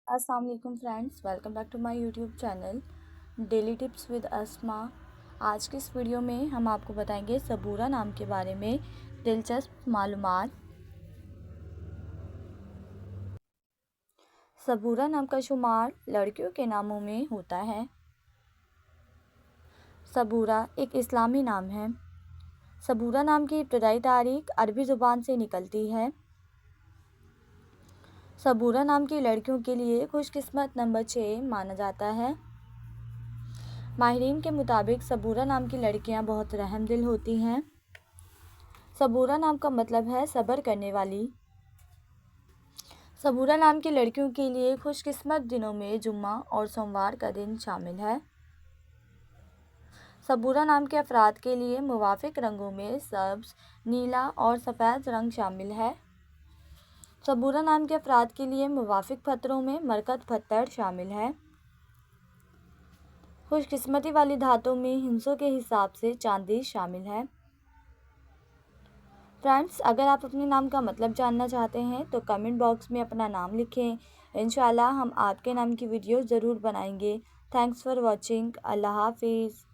अस्सलाम वालेकुम friends, welcome back to my YouTube channel daily tips with Asma. आज की इस वीडियो में हम आपको बताएंगे सबूरा नाम के बारे में दिलचस्प मालूमात। सबूरा नाम का शुमार लड़कियों के नामों में होता है। सबूरा एक इस्लामी नाम है। सबूरा नाम की इब्तदाई तारीख अरबी ज़ुबान से निकलती है। सबूरा नाम की लड़कियों के लिए खुशकिस्मत नंबर 6 माना जाता है। माहिरीन के मुताबिक सबूरा नाम की लड़कियां बहुत रहमदिल होती हैं। सबूरा नाम का मतलब है सब्र करने वाली। सबूरा नाम की लड़कियों के लिए खुशकिस्मत दिनों में जुम्मा और सोमवार का दिन शामिल है। सबूरा नाम के अफराद के लिए मुवाफिक रंगों में सब्ज़, नीला और सफ़ेद रंग शामिल है। सबूरा नाम के अफराद के लिए मुवाफिक पत्थरों में मरकत पत्थर शामिल है। खुशकिस्मती वाली धातों में हिंसों के हिसाब से चांदी शामिल है। फ्रेंड्स, अगर आप अपने नाम का मतलब जानना चाहते हैं तो कमेंट बॉक्स में अपना नाम लिखें। इंशाल्लाह हम आपके नाम की वीडियो ज़रूर बनाएंगे। Thanks for watching. अल्लाह हाफिज़।